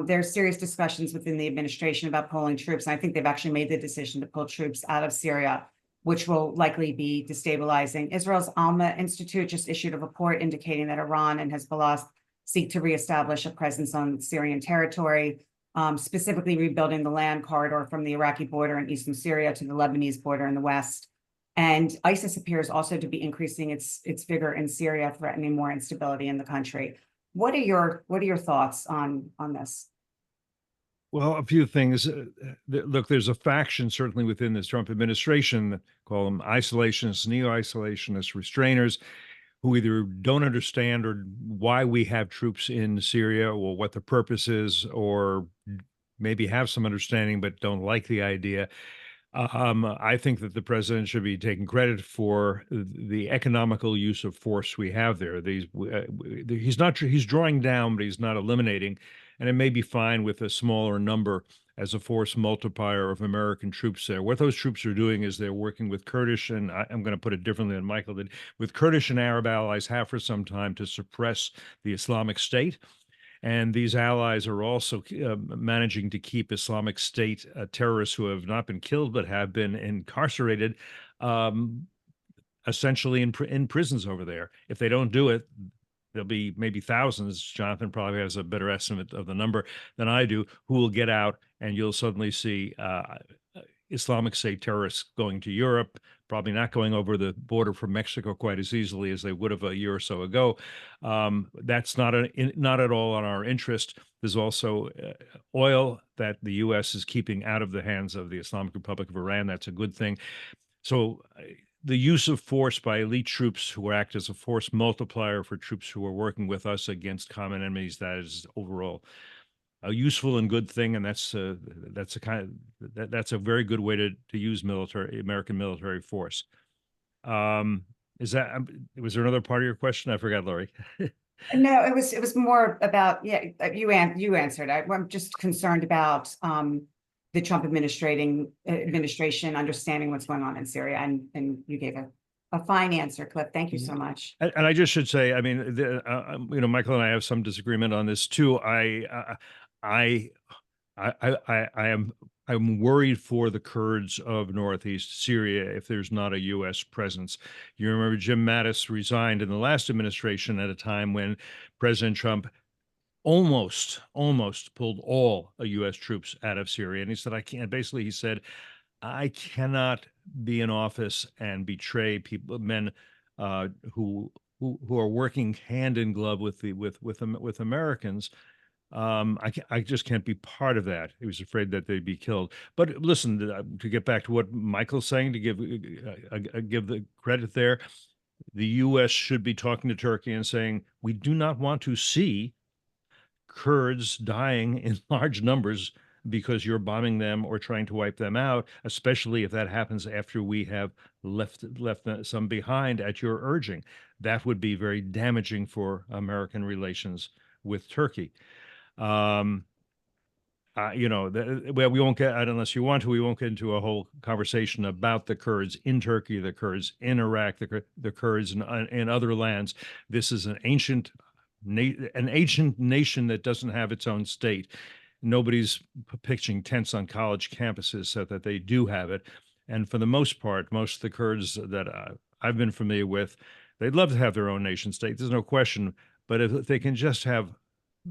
There's serious discussions within the administration about pulling troops, and I think they've actually made the decision to pull troops out of Syria, which will likely be destabilizing. Israel's Alma Institute just issued a report indicating that Iran and Hezbollah seek to reestablish a presence on Syrian territory, specifically rebuilding the land corridor from the Iraqi border in eastern Syria to the Lebanese border in the west. And ISIS appears also to be increasing its vigor in Syria, threatening more instability in the country. What are your thoughts on this? Well, a few things. Look, there's a faction certainly within this Trump administration that call them isolationists, neo-isolationists, restrainers, who either don't understand or why we have troops in Syria or what the purpose is, or maybe have some understanding but don't like the idea. I think that the president should be taking credit for the economical use of force we have there. He's drawing down, but he's not eliminating. and it may be fine with a smaller number as a force multiplier of American troops there. What those troops are doing is they're working with Kurdish, and I'm going to put it differently than Michael did, with Kurdish and Arab allies have for some time to suppress the Islamic State. And these allies are also managing to keep Islamic State terrorists who have not been killed but have been incarcerated, essentially in prisons over there. If they don't do it, there'll be maybe thousands. Jonathan probably has a better estimate of the number than I do, who will get out, and you'll suddenly see Islamic State terrorists going to Europe, probably not going over the border from Mexico quite as easily as they would have a year or so ago. That's not at all in our interest. There's also oil that the U.S. is keeping out of the hands of the Islamic Republic of Iran. That's a good thing. So the use of force by elite troops who act as a force multiplier for troops who are working with us against common enemies, that is overall a useful and good thing, and that's a very good way to use American military force. Was there another part of your question? I forgot, Lauri. No, it was more about, you answered. I'm just concerned about the Trump administration understanding what's going on in Syria, and you gave a fine answer, Cliff. Thank you so much. And I just should say, I mean, Michael and I have some disagreement on this too. I'm worried for the Kurds of northeast Syria if there's not a U.S. presence. You remember Jim Mattis resigned in the last administration at a time when President Trump almost pulled all U.S. troops out of Syria. And he said, I can't, basically he said, I cannot be in office and betray men who are working hand in glove with Americans. I just can't be part of that. He was afraid that they'd be killed. But listen, to get back to what Michael's saying, to give the credit there, the U.S. should be talking to Turkey and saying, we do not want to see Kurds dying in large numbers because you're bombing them or trying to wipe them out, especially if that happens after we have left some behind at your urging. That would be very damaging for American relations with Turkey. We won't get, unless you want to, we won't get into a whole conversation about the Kurds in Turkey, the Kurds in Iraq, the Kurds in other lands. This is an ancient nation that doesn't have its own state. Nobody's pitching tents on college campuses so that they do have it. And for the most part, most of the Kurds that I've been familiar with, they'd love to have their own nation state. There's no question. But if they can just have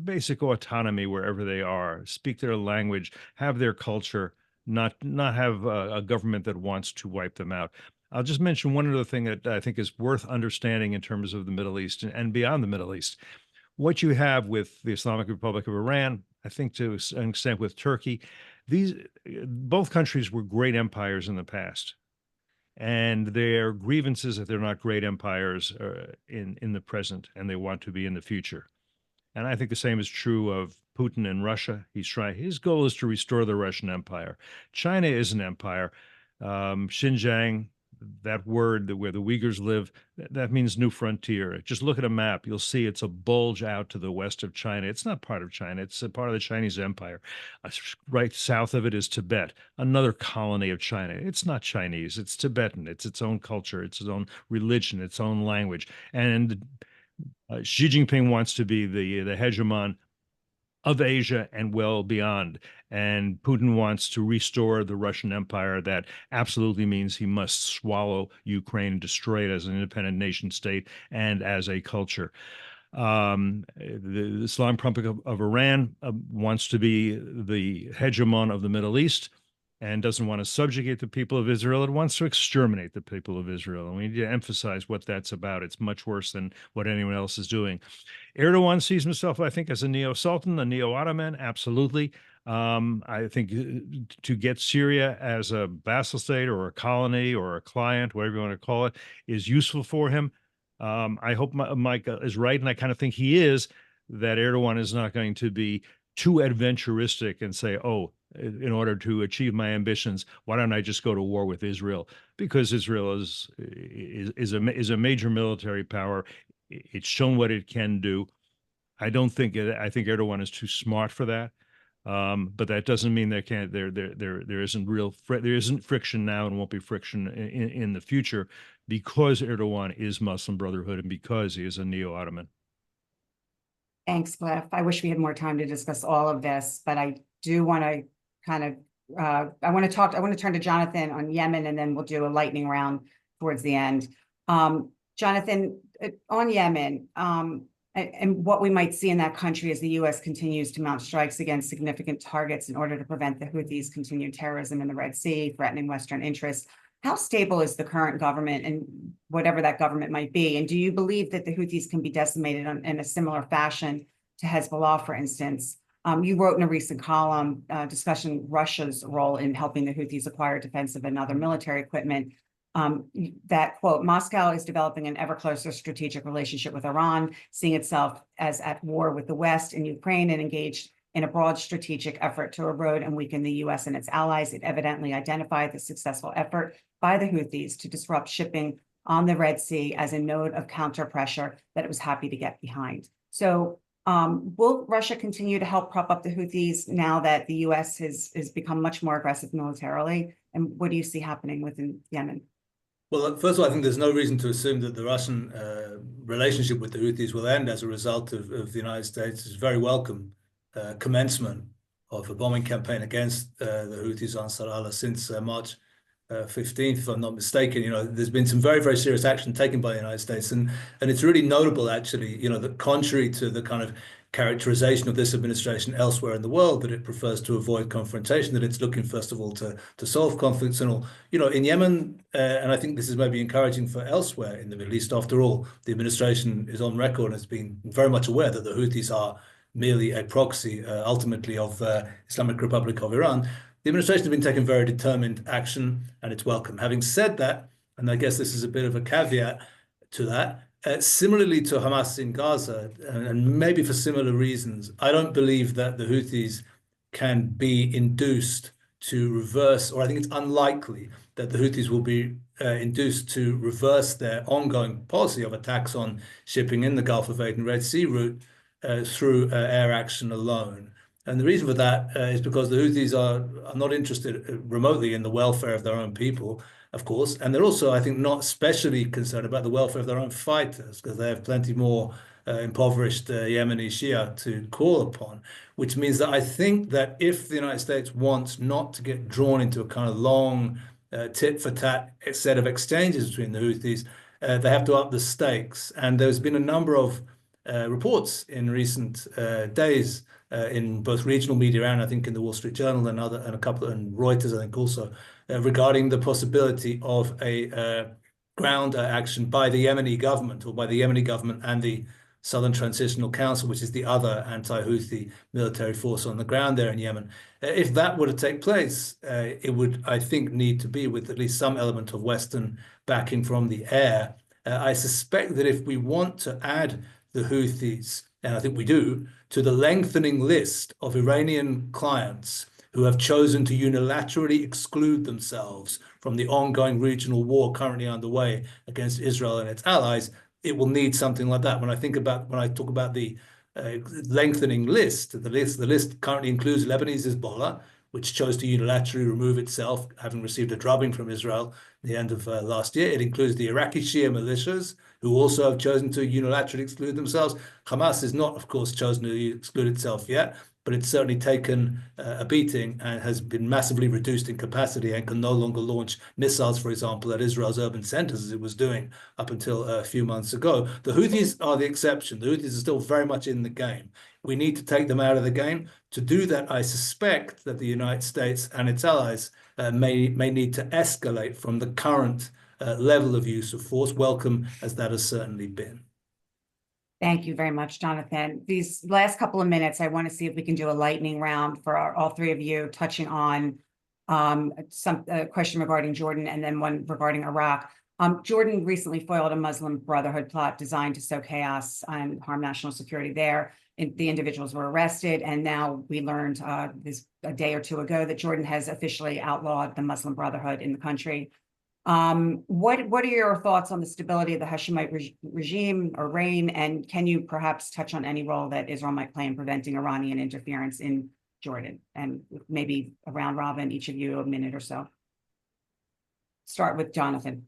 basic autonomy wherever they are, speak their language, have their culture, not have a government that wants to wipe them out. I'll just mention one other thing that I think is worth understanding in terms of the Middle East and beyond the Middle East. What you have with the Islamic Republic of Iran, I think to an extent with Turkey, both countries were great empires in the past. And their grievances that they're not great empires in the present, and they want to be in the future. And I think the same is true of Putin in Russia. His goal is to restore the Russian Empire. China is an empire. Xinjiang, that word where the Uyghurs live, that means new frontier. Just look at a map. You'll see it's a bulge out to the west of China. It's not part of China. It's a part of the Chinese empire. Right south of it is Tibet, another colony of China. It's not Chinese. It's Tibetan. It's its own culture. It's its own religion, its own language. And Xi Jinping wants to be the hegemon of Asia and well beyond. And Putin wants to restore the Russian Empire. That absolutely means he must swallow Ukraine and destroy it as an independent nation state and as a culture. The Islamic Republic of Iran wants to be the hegemon of the Middle East and doesn't want to subjugate the people of Israel. It wants to exterminate the people of Israel. And we need to emphasize what that's about. It's much worse than what anyone else is doing. Erdogan sees himself, I think, as a neo-Sultan, a neo-Ottoman, absolutely. I think to get Syria as a vassal state or a colony or a client, whatever you want to call it, is useful for him. I hope Mike is right, and I kind of think he is, that Erdogan is not going to be too adventuristic and say, oh, in order to achieve my ambitions, why don't I just go to war with Israel? Because Israel is a major military power. It's shown what it can do. I don't think I think Erdogan is too smart for that. But that doesn't mean there isn't friction now and won't be friction in the future, because Erdogan is Muslim Brotherhood and because he is a neo-Ottoman. Thanks, Cliff. I wish we had more time to discuss all of this, but I do want to kind of, I want to turn to Jonathan on Yemen, and then we'll do a lightning round towards the end. Jonathan, on Yemen, and what we might see in that country as the U.S. continues to mount strikes against significant targets in order to prevent the Houthis' continued terrorism in the Red Sea, threatening Western interests. How stable is the current government, and whatever that government might be? And do you believe that the Houthis can be decimated in a similar fashion to Hezbollah, for instance? You wrote in a recent column discussing Russia's role in helping the Houthis acquire defensive and other military equipment. That, quote, Moscow is developing an ever closer strategic relationship with Iran, seeing itself as at war with the West in Ukraine, and engaged in a broad strategic effort to erode and weaken the U.S. and its allies. It evidently identified the successful effort by the Houthis to disrupt shipping on the Red Sea as a node of counter pressure that it was happy to get behind. So will Russia continue to help prop up the Houthis now that the U.S. has become much more aggressive militarily? And what do you see happening within Yemen? Well, first of all, I think there's no reason to assume that the Russian relationship with the Houthis will end as a result of the United States' very welcome commencement of a bombing campaign against the Houthis on Sarala since March 15th, if I'm not mistaken. You know, there's been some very, very serious action taken by the United States, and it's really notable, actually, you know, that contrary to the kind of characterization of this administration elsewhere in the world, that it prefers to avoid confrontation, that it's looking, first of all, to solve conflicts and all. You know, in Yemen, and I think this is maybe encouraging for elsewhere in the Middle East, after all, the administration is on record and has been very much aware that the Houthis are merely a proxy, ultimately, of Islamic Republic of Iran. The administration has been taking very determined action, and it's welcome. Having said that, and I guess this is a bit of a caveat to that, similarly to Hamas in Gaza, and maybe for similar reasons, I don't believe that the Houthis can be induced to reverse, or I think it's unlikely that the Houthis will be induced to reverse their ongoing policy of attacks on shipping in the Gulf of Aden Red Sea route through air action alone. And the reason for that is because the Houthis are not interested remotely in the welfare of their own people, of course, and they're also, I think, not especially concerned about the welfare of their own fighters, because they have plenty more impoverished Yemeni Shia to call upon, which means that I think that if the United States wants not to get drawn into a kind of long tit-for-tat set of exchanges between the Houthis, they have to up the stakes. And there's been a number of reports in recent days in both regional media and I think in the Wall Street Journal and Reuters, I think also, regarding the possibility of a ground action by the Yemeni government, or by the Yemeni government and the Southern Transitional Council, which is the other anti-Houthi military force on the ground there in Yemen. If that were to take place, it would, I think, need to be with at least some element of Western backing from the air. I suspect that if we want to add the Houthis, and I think we do, to the lengthening list of Iranian clients who have chosen to unilaterally exclude themselves from the ongoing regional war currently underway against Israel and its allies, it will need something like that. When I talk about the lengthening list, the list currently includes Lebanese Hezbollah, which chose to unilaterally remove itself, having received a drubbing from Israel at the end of last year. It includes the Iraqi Shia militias, who also have chosen to unilaterally exclude themselves. Hamas has not, of course, chosen to exclude itself yet, but it's certainly taken a beating and has been massively reduced in capacity and can no longer launch missiles, for example, at Israel's urban centers as it was doing up until a few months ago. The Houthis are the exception. The Houthis are still very much in the game. We need to take them out of the game. To do that, I suspect that the United States and its allies may need to escalate from the current level of use of force, welcome as that has certainly been. Thank you very much, Jonathan. These last couple of minutes, I want to see if we can do a lightning round for all three of you, touching on a question regarding Jordan and then one regarding Iraq. Jordan recently foiled a Muslim Brotherhood plot designed to sow chaos and harm national security there. The individuals were arrested, and now we learned a day or two ago that Jordan has officially outlawed the Muslim Brotherhood in the country. What are your thoughts on the stability of the Hashemite regime or reign, and can you perhaps touch on any role that Israel might play in preventing Iranian interference in Jordan? And maybe a round robin, each of you a minute or so. Start with Jonathan.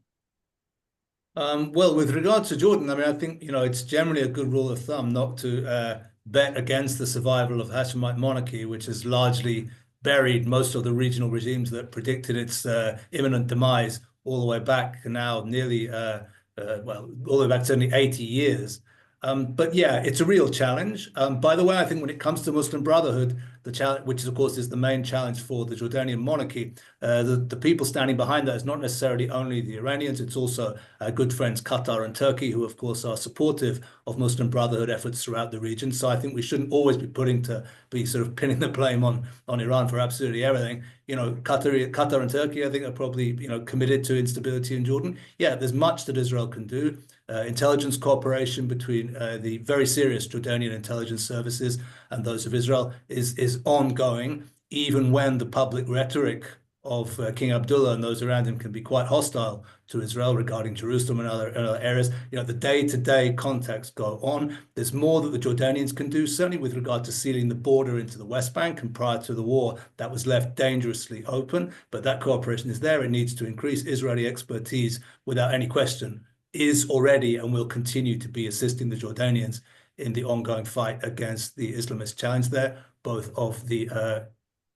Well, with regard to Jordan, I mean, I think, it's generally a good rule of thumb not to bet against the survival of the Hashemite monarchy, which has largely buried most of the regional regimes that predicted its imminent demise all the way back now nearly, all the way back to only 80 years. But yeah, it's a real challenge. By the way, I think when it comes to Muslim Brotherhood, the challenge, which of course is the main challenge for the Jordanian monarchy, the people standing behind that is not necessarily only the Iranians, it's also good friends Qatar and Turkey, who of course are supportive of Muslim Brotherhood efforts throughout the region. So I think we shouldn't always be sort of pinning the blame on Iran for absolutely everything. Qatar and Turkey, I think, are probably committed to instability in Jordan. Yeah, there's much that Israel can do. Intelligence cooperation between the very serious Jordanian intelligence services and those of Israel is ongoing, even when the public rhetoric of King Abdullah and those around him can be quite hostile to Israel regarding Jerusalem and other areas. The day-to-day contacts go on. There's more that the Jordanians can do, certainly with regard to sealing the border into the West Bank, and prior to the war, that was left dangerously open. But that cooperation is there. It needs to increase. Israeli expertise, without any question, is already and will continue to be assisting the Jordanians in the ongoing fight against the Islamist challenge there, both of the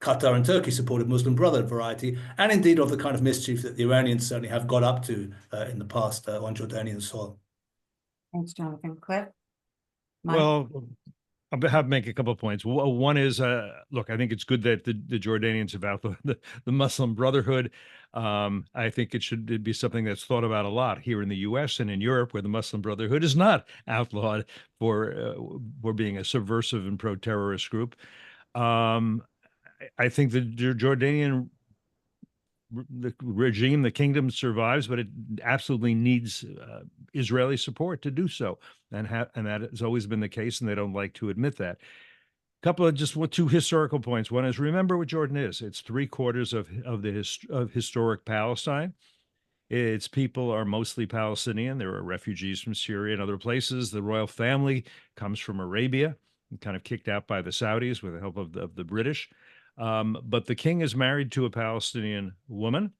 Qatar and Turkey supported Muslim Brotherhood variety, and indeed of the kind of mischief that the Iranians certainly have got up to in the past on Jordanian soil. Thanks, Jonathan. Cliff? Mike? Well, I'll have to make a couple of points. One is, look, I think it's good that the Jordanians have outlawed the Muslim Brotherhood. I think it should be something that's thought about a lot here in the U.S. and in Europe, where the Muslim Brotherhood is not outlawed for being a subversive and pro-terrorist group. I think the Jordanian regime, the kingdom survives, but it absolutely needs Israeli support to do so, and that has always been the case, and they don't like to admit that. Couple of two historical points. One is, remember what Jordan is. It's 3/4 of historic Palestine. Its people are mostly Palestinian. There are refugees from Syria and other places. The royal family comes from Arabia, kind of kicked out by the Saudis with the help of the British. But the king is married to a Palestinian woman.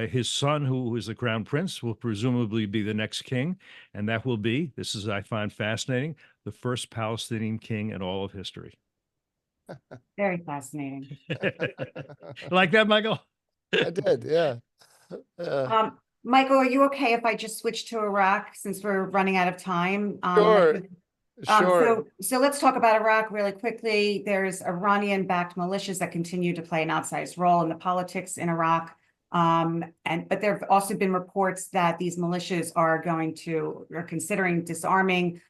His son, who is the crown prince, will presumably be the next king, and that will be, this is, I find fascinating, the first Palestinian king in all of history. Very fascinating. Like that, Michael? I did, yeah. Michael, are you okay if I just switch to Iraq since we're running out of time? Sure. Sure. So let's talk about Iraq really quickly. There's Iranian-backed militias that continue to play an outsized role in the politics in Iraq. But there have also been reports that these militias are considering disarming.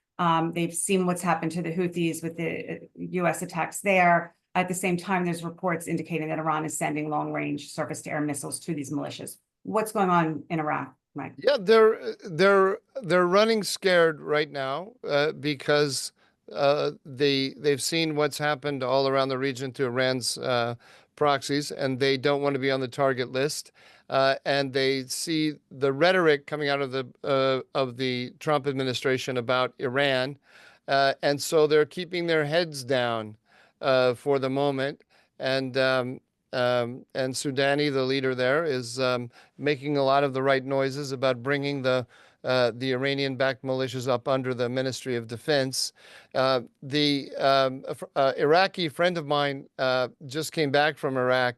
They've seen what's happened to the Houthis with the U.S. attacks there. At the same time, there's reports indicating that Iran is sending long-range surface-to-air missiles to these militias. What's going on in Iraq, Mike? Yeah, they're running scared right now because they've seen what's happened all around the region to Iran's proxies, and they don't want to be on the target list. And they see the rhetoric coming out of the Trump administration about Iran, and so they're keeping their heads down for the moment. And Soudani, the leader there, is making a lot of the right noises about bringing the Iranian-backed militias up under the Ministry of Defense. The Iraqi friend of mine just came back from Iraq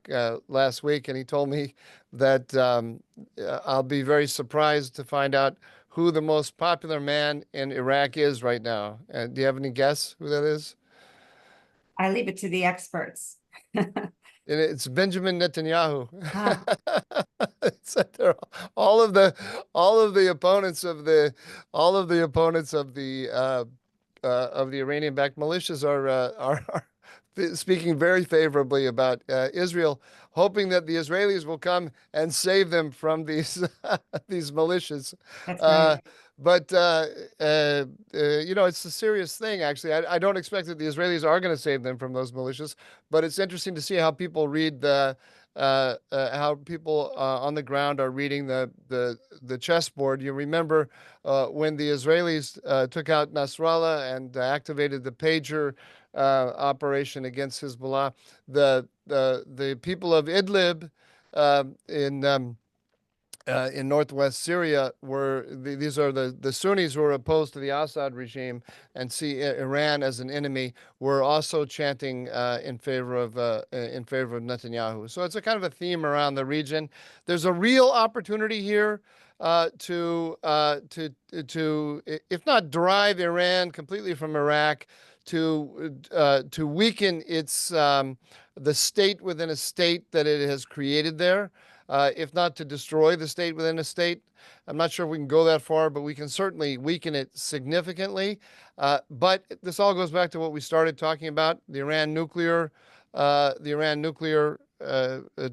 last week, and he told me that I'll be very surprised to find out who the most popular man in Iraq is right now. Do you have any guess who that is? I leave it to the experts. It's Benjamin Netanyahu. Ah. all of the opponents of the Iranian-backed militias are speaking very favorably about Israel, hoping that the Israelis will come and save them from these these militias. That's right. But it's a serious thing, actually. I don't expect that the Israelis are going to save them from those militias, but it's interesting to see how people read the how people on the ground are reading the chessboard. You remember when the Israelis took out Nasrallah and activated the pager operation against Hezbollah. The people of Idlib in northwest Syria these are the Sunnis who are opposed to the Assad regime and see Iran as an enemy, were also chanting in favor of Netanyahu. So it's a kind of a theme around the region. There's a real opportunity here to if not drive Iran completely from Iraq, to weaken its the state within a state that it has created there. If not to destroy the state within a state. I'm not sure if we can go that far, but we can certainly weaken it significantly. But this all goes back to what we started talking about, the Iran nuclear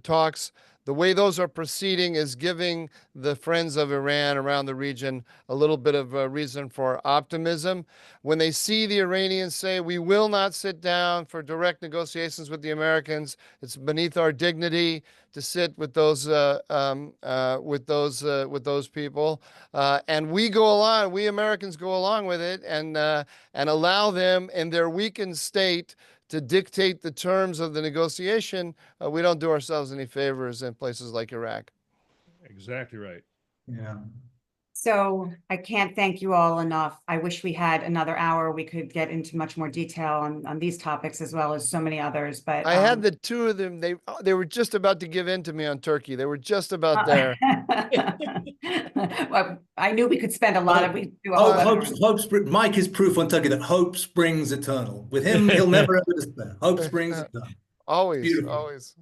talks. The way those are proceeding is giving the friends of Iran around the region a little bit of a reason for optimism. When they see the Iranians say, we will not sit down for direct negotiations with the Americans, it's beneath our dignity to sit with those people, and we go along. We Americans go along with it, and allow them in their weakened state to dictate the terms of the negotiation. We don't do ourselves any favors in places like Iraq. Exactly right. Yeah. So I can't thank you all enough. I wish we had another hour. We could get into much more detail on these topics as well as so many others. But I had the two of them. They were just about to give in to me on Turkey. They were just about there. Well, I knew we could spend a lot of. We do a Mike is proof on Turkey that hope springs eternal. With him, he'll never ever despair. Hope springs eternal. Always, Beautiful. always.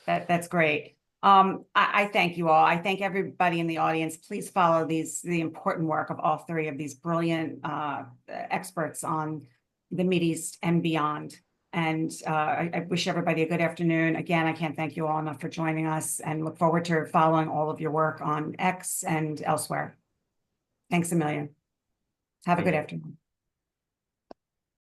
That's great. I thank you all. I thank everybody in the audience. Please follow the important work of all three of these brilliant experts on the Mideast and beyond. And I wish everybody a good afternoon. Again, I can't thank you all enough for joining us, and look forward to following all of your work on X and elsewhere. Thanks a million. Have a good afternoon.